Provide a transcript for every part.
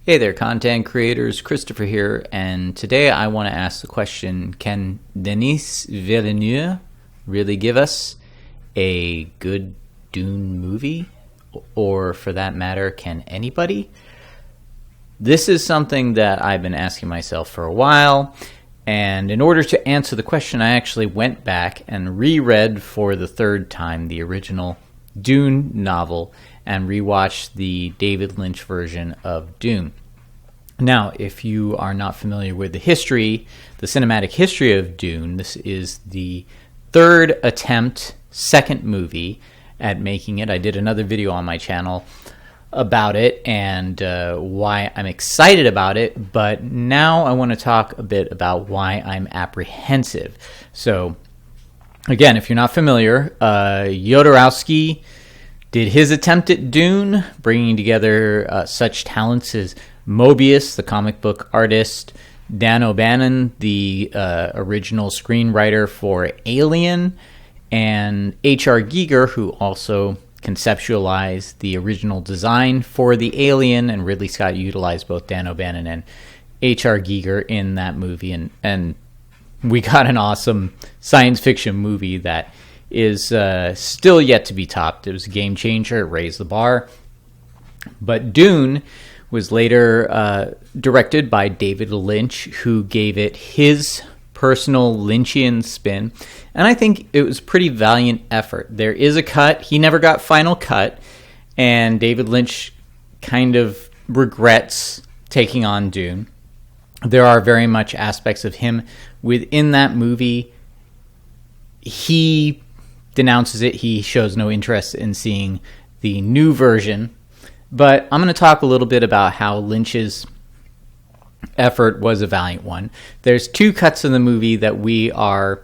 Hey there, content creators. Christopher here, and today I want to ask the question, can Denis Villeneuve really give us a good Dune movie? Or for that matter, can anybody? This is something that I've been asking myself for a while, and in order to answer the question, I actually went back and reread for the third time the original Dune novel and rewatched the David Lynch version of Dune. Now, if you are not familiar with the cinematic history of Dune, this is the third attempt, second movie at making it. I did another video on my channel about it and why I'm excited about it, but now I want to talk a bit about why I'm apprehensive. So, again, if you're not familiar, Jodorowsky did his attempt at Dune, bringing together such talents as Mobius, the comic book artist, Dan O'Bannon, the original screenwriter for Alien, and H.R. Giger, who also conceptualized the original design for the Alien, and Ridley Scott utilized both Dan O'Bannon and H.R. Giger in that movie, and we got an awesome science fiction movie that is still yet to be topped. It was a game changer. It raised the bar. But Dune was later directed by David Lynch, who gave it his personal Lynchian spin. And I think it was a pretty valiant effort. There is a cut. He never got final cut. And David Lynch kind of regrets taking on Dune. There are very much aspects of him within that movie. He denounces it. He shows no interest in seeing the new version. But I'm going to talk a little bit about how Lynch's effort was a valiant one. There's two cuts in the movie that we have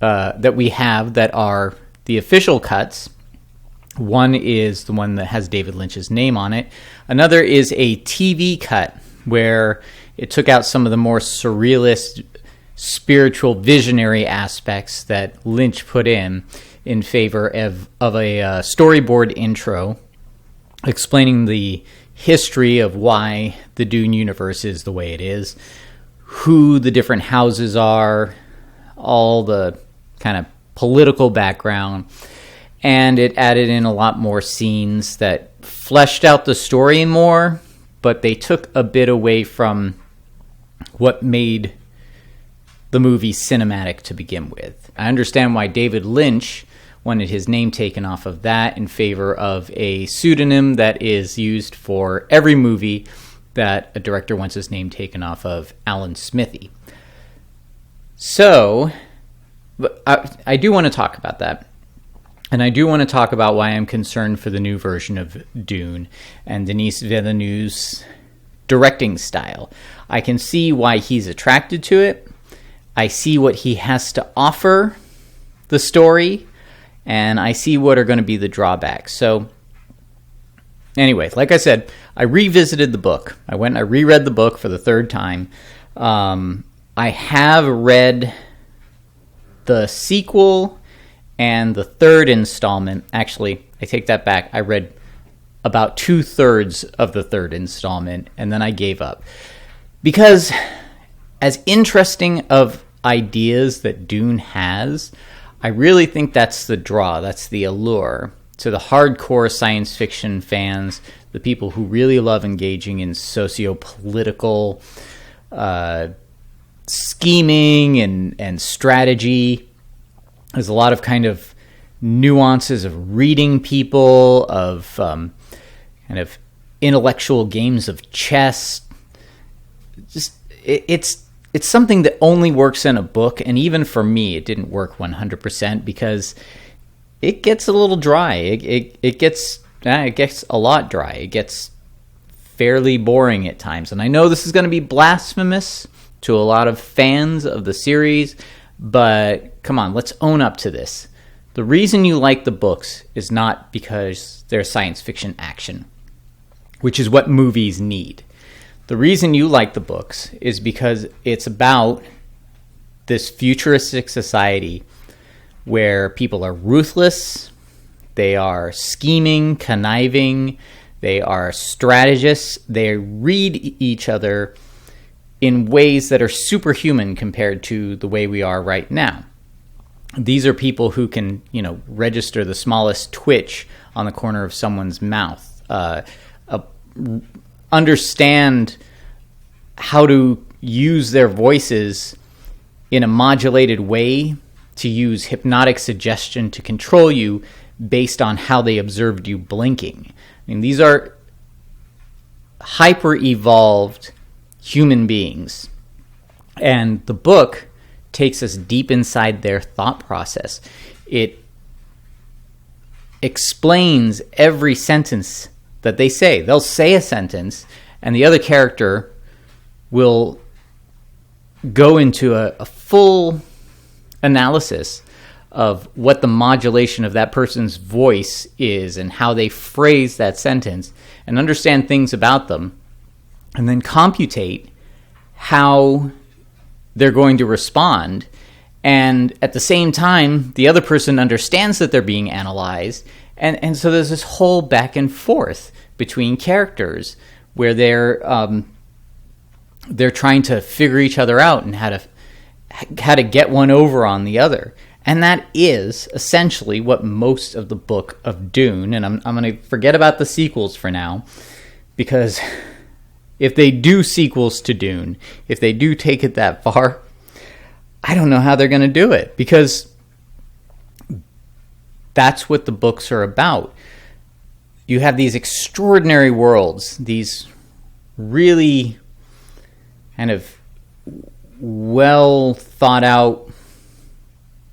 that are the official cuts. One is the one that has David Lynch's name on it. Another is a TV cut where it took out some of the more surrealist, spiritual, visionary aspects that Lynch put in favor of a storyboard intro explaining the history of why the Dune universe is the way it is, who the different houses are, all the kind of political background, and it added in a lot more scenes that fleshed out the story more, but they took a bit away from what made the movie cinematic to begin with. I understand why David Lynch wanted his name taken off of that in favor of a pseudonym that is used for every movie that a director wants his name taken off of, Alan Smithy. So, I do want to talk about that. And I do want to talk about why I'm concerned for the new version of Dune and Denis Villeneuve's directing style. I can see why he's attracted to it. I see what he has to offer the story, and I see what are going to be the drawbacks. So, anyway, like I said, I revisited the book. I went and I reread the book for the third time. I have read the sequel and the third installment. Actually, I take that back. I read about 2/3 of the third installment, and then I gave up. Because as interesting of ideas that Dune has, I really think that's the draw, that's the allure to the hardcore science fiction fans, the people who really love engaging in socio-political scheming and strategy. There's a lot of kind of nuances of reading people, of kind of intellectual games of chess. Just it's something that only works in a book, and even for me, it didn't work 100% because it gets a little dry. It gets a lot dry. It gets fairly boring at times, and I know this is going to be blasphemous to a lot of fans of the series, but come on, let's own up to this. The reason you like the books is not because they're science fiction action, which is what movies need. The reason you like the books is because it's about this futuristic society where people are ruthless, they are scheming, conniving, They are strategists. They read each other in ways that are superhuman compared to the way we are right now. These are people who can, register the smallest twitch on the corner of someone's mouth, understand how to use their voices in a modulated way, to use hypnotic suggestion to control you based on how they observed you blinking. I mean, these are hyper-evolved human beings. And the book takes us deep inside their thought process. It explains every sentence that they say. They'll say a sentence, and the other character will go into a full analysis of what the modulation of that person's voice is and how they phrase that sentence, and understand things about them, and then computate how they're going to respond. And at the same time, the other person understands that they're being analyzed. And so there's this whole back and forth between characters where they're trying to figure each other out and how to get one over on the other. And that is essentially what most of the book of Dune, and I'm going to forget about the sequels for now, because if they do sequels to Dune, if they do take it that far, I don't know how they're going to do it, because that's what the books are about. You have these extraordinary worlds, these really kind of well thought out,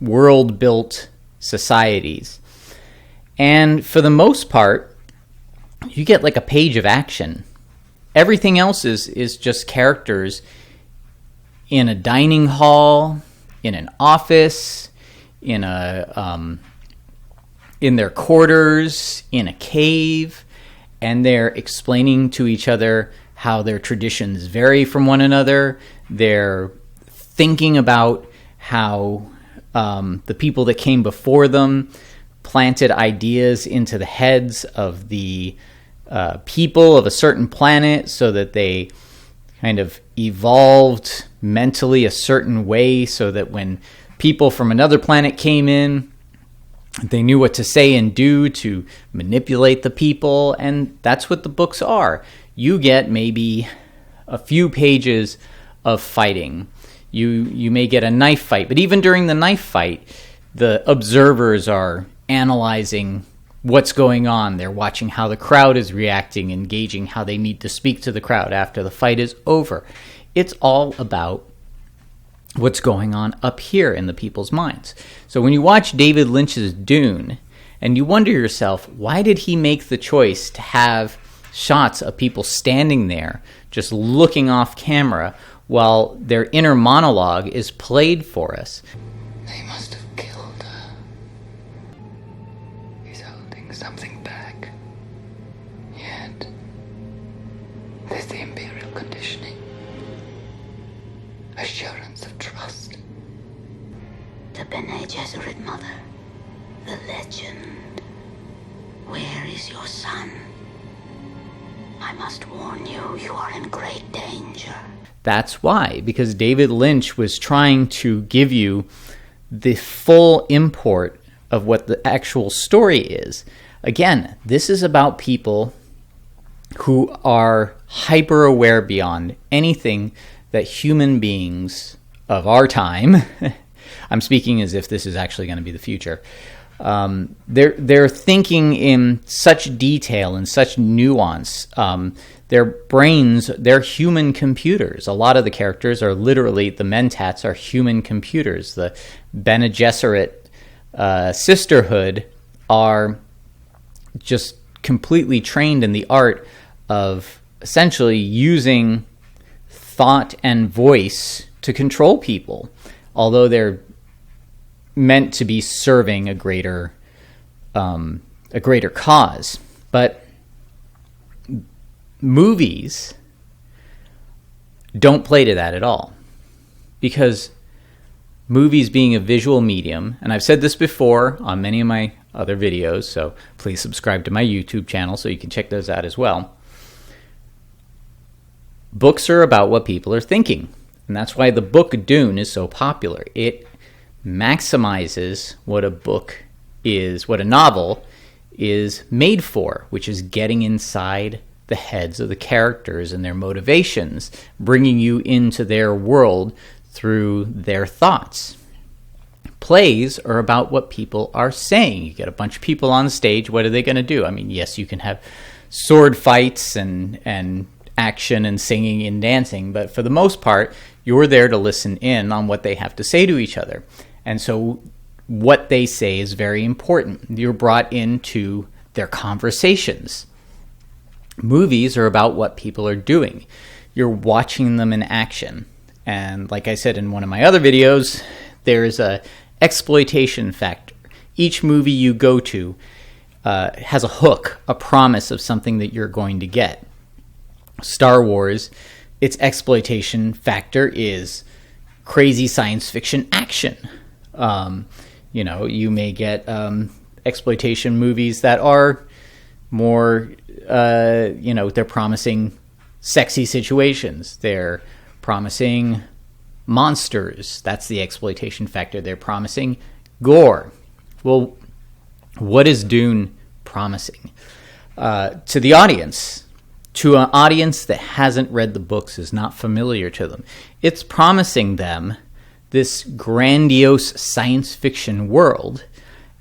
world built societies. And for the most part, you get like a page of action. Everything else is just characters in a dining hall, in an office, in their quarters, in a cave, and they're explaining to each other how their traditions vary from one another. They're thinking about how the people that came before them planted ideas into the heads of the people of a certain planet so that they kind of evolved mentally a certain way, so that when people from another planet came in, they knew what to say and do to manipulate the people. And that's what the books are. You get maybe a few pages of fighting. You may get a knife fight, but even during the knife fight, the observers are analyzing what's going on. They're watching how the crowd is reacting, engaging how they need to speak to the crowd after the fight is over. It's all about what's going on up here in the people's minds. So when you watch David Lynch's Dune, and you wonder yourself, why did he make the choice to have shots of people standing there just looking off camera while their inner monologue is played for us? They must have killed her. He's holding something back. Yet, there's the imperial conditioning. Assurance of trust. The Bene Gesserit mother. The legend. Where is your son? I must warn you, you are in great danger. That's why, because David Lynch was trying to give you the full import of what the actual story is. Again, this is about people who are hyper-aware beyond anything that human beings of our time, I'm speaking as if this is actually going to be the future, they're thinking in such detail and such nuance. Their brains, they're human computers. A lot of the characters are literally, the Mentats are human computers. The Bene Gesserit sisterhood are just completely trained in the art of essentially using thought and voice to control people, although they're meant to be serving a greater cause. But movies don't play to that at all, because movies being a visual medium, and I've said this before on many of my other videos, so please subscribe to my YouTube channel so you can check those out as well. Books are about what people are thinking, and that's why the book Dune is so popular. It maximizes what a book is, what a novel is made for, which is getting inside the heads of the characters and their motivations, bringing you into their world through their thoughts. Plays are about what people are saying. You get a bunch of people on stage. What are they going to do? I mean, yes, you can have sword fights and action and singing and dancing, but for the most part, you're there to listen in on what they have to say to each other. And so what they say is very important. You're brought into their conversations. Movies are about what people are doing. You're watching them in action. And like I said in one of my other videos, there's a exploitation factor. Each movie you go to has a hook, a promise of something that you're going to get. Star Wars, its exploitation factor is crazy science fiction action. You may get exploitation movies that are more, they're promising sexy situations. They're promising monsters. That's the exploitation factor. They're promising gore. Well, what is Dune promising? To the audience, to an audience that hasn't read the books, is not familiar to them, it's promising them this grandiose science fiction world,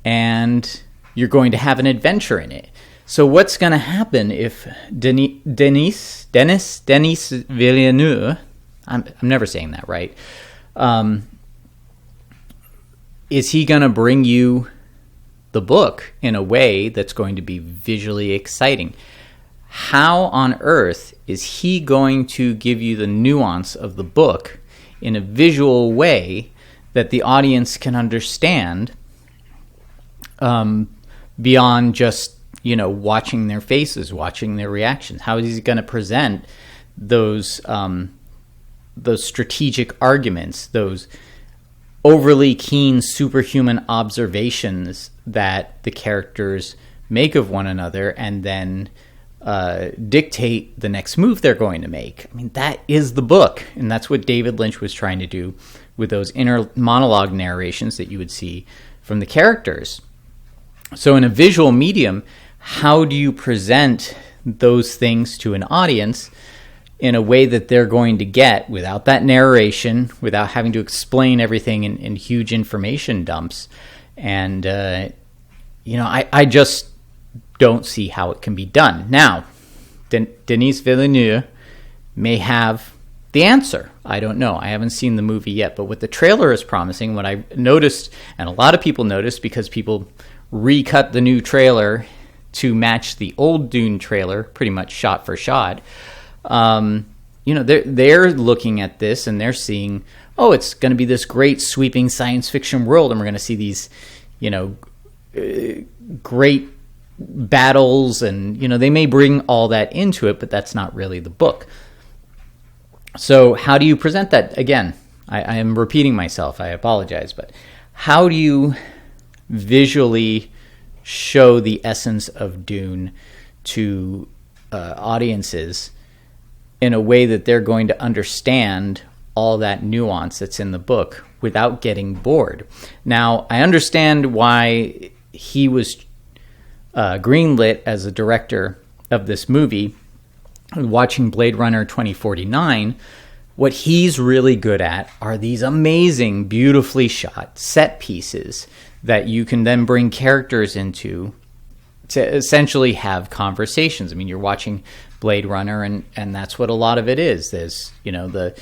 and you're going to have an adventure in it. So what's going to happen if Denis Villeneuve, I'm never saying that right, is he going to bring you the book in a way that's going to be visually exciting? How on earth is he going to give you the nuance of the book in a visual way that the audience can understand, beyond just, watching their faces, watching their reactions? How is he going to present those strategic arguments, those overly keen superhuman observations that the characters make of one another, and then dictate the next move they're going to make? I mean, that is the book, and that's what David Lynch was trying to do with those inner monologue narrations that you would see from the characters. So in a visual medium, how do you present those things to an audience in a way that they're going to get without that narration, without having to explain everything in huge information dumps? And, I just don't see how it can be done. Now, Denis Villeneuve may have the answer. I don't know. I haven't seen the movie yet, but what the trailer is promising, what I noticed, and a lot of people noticed because people recut the new trailer to match the old Dune trailer, pretty much shot for shot. They're looking at this and they're seeing, it's going to be this great sweeping science fiction world, and we're going to see these, great battles, and they may bring all that into it, but that's not really the book. So how do you present that? Again, I am repeating myself, I apologize, but how do you visually show the essence of Dune to audiences in a way that they're going to understand all that nuance that's in the book without getting bored? Now, I understand why he was greenlit as a director of this movie. Watching Blade Runner 2049, what he's really good at are these amazing, beautifully shot set pieces that you can then bring characters into to essentially have conversations. I mean, you're watching Blade Runner, and that's what a lot of it is. There's, the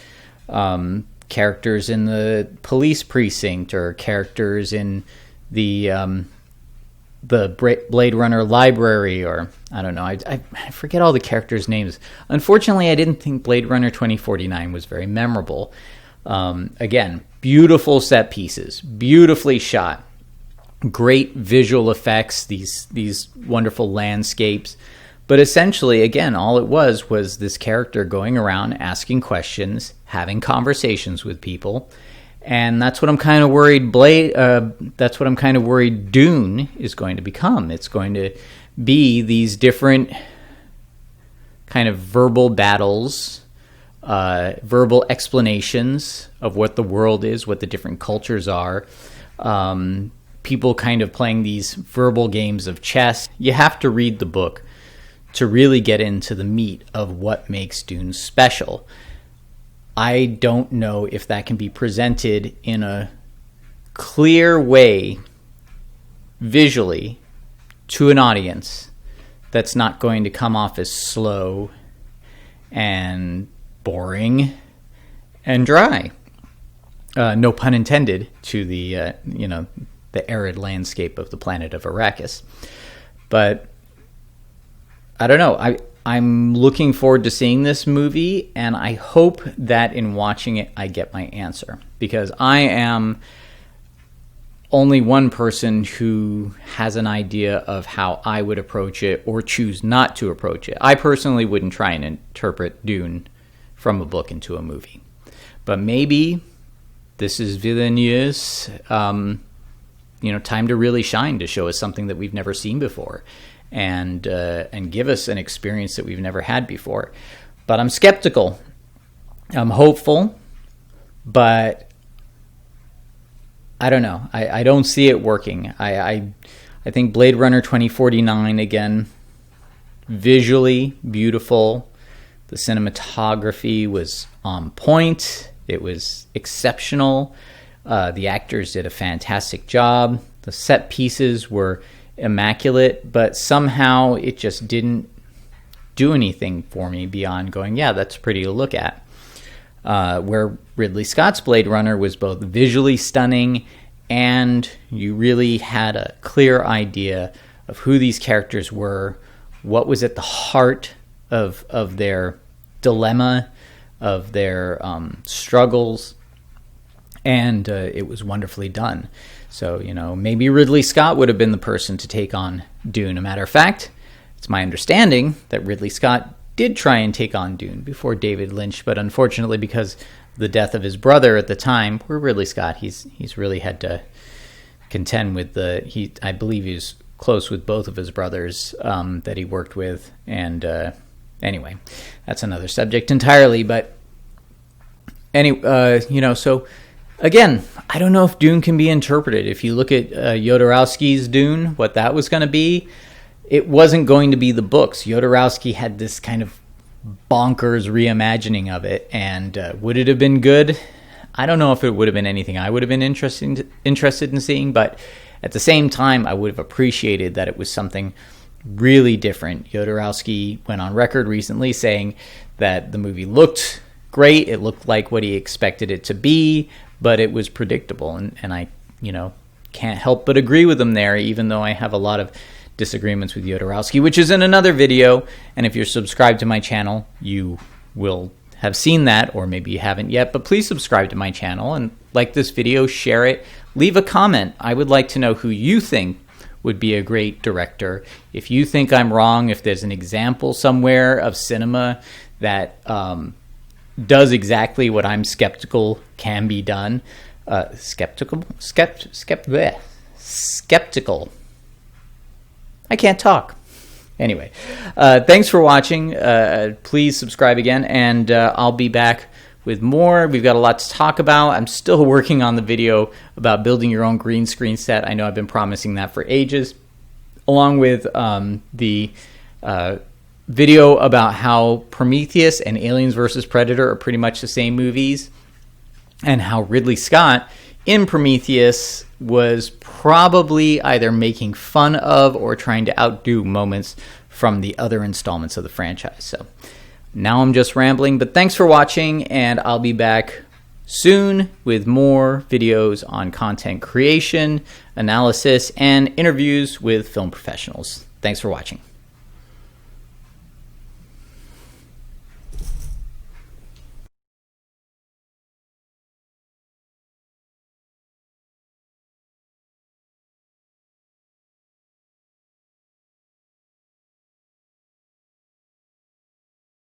characters in the police precinct, or characters in the Blade Runner library, or I don't know. I forget all the characters' names. Unfortunately, I didn't think Blade Runner 2049 was very memorable. Again, beautiful set pieces, beautifully shot, great visual effects, these wonderful landscapes. But essentially, again, all it was this character going around asking questions, having conversations with people, And that's what I'm kind of worried that's what I'm kind of worried Dune is going to become. It's going to be these different kind of verbal battles, verbal explanations of what the world is, what the different cultures are. People kind of playing these verbal games of chess. You have to read the book to really get into the meat of what makes Dune special. I don't know if that can be presented in a clear way visually to an audience that's not going to come off as slow and boring and dry. No pun intended to the the arid landscape of the planet of Arrakis. But I don't know. I'm looking forward to seeing this movie, and I hope that in watching it, I get my answer. Because I am only one person who has an idea of how I would approach it or choose not to approach it. I personally wouldn't try and interpret Dune from a book into a movie. But maybe this is Villeneuve's time to really shine, to show us something that we've never seen before. And give us an experience that we've never had before. But I'm skeptical. I'm hopeful, but I don't know. I don't see it working. I think Blade Runner 2049, again, visually beautiful. The cinematography was on point. It was exceptional. The actors did a fantastic job. The set pieces were immaculate, but somehow it just didn't do anything for me beyond going, yeah, that's pretty to look at. Where Ridley Scott's Blade Runner was both visually stunning and you really had a clear idea of who these characters were, what was at the heart of their dilemma, of their struggles, and it was wonderfully done. So, maybe Ridley Scott would have been the person to take on Dune. A matter of fact, it's my understanding that Ridley Scott did try and take on Dune before David Lynch, but unfortunately, because the death of his brother at the time, poor Ridley Scott, he's really had to contend with I believe he's close with both of his brothers that he worked with, and anyway, that's another subject entirely. But anyway, so. Again, I don't know if Dune can be interpreted. If you look at Jodorowsky's Dune, what that was going to be, it wasn't going to be the books. Jodorowsky had this kind of bonkers reimagining of it, and would it have been good? I don't know if it would have been anything I would have been interested in seeing, but at the same time, I would have appreciated that it was something really different. Jodorowsky went on record recently saying that the movie looked great. It looked like what he expected it to be, but it was predictable, and I, can't help but agree with him there, even though I have a lot of disagreements with Jodorowsky, which is in another video, and if you're subscribed to my channel, you will have seen that, or maybe you haven't yet, but please subscribe to my channel, and like this video, share it, leave a comment. I would like to know who you think would be a great director. If you think I'm wrong, if there's an example somewhere of cinema that does exactly what I'm skeptical can be done. Skeptical. I can't talk. Anyway, thanks for watching. Please subscribe again, and I'll be back with more. We've got a lot to talk about. I'm still working on the video about building your own green screen set. I know I've been promising that for ages, along with the video about how Prometheus and Aliens vs. Predator are pretty much the same movies, and how Ridley Scott in Prometheus was probably either making fun of or trying to outdo moments from the other installments of the franchise. So now I'm just rambling, but thanks for watching, and I'll be back soon with more videos on content creation, analysis, and interviews with film professionals. Thanks for watching.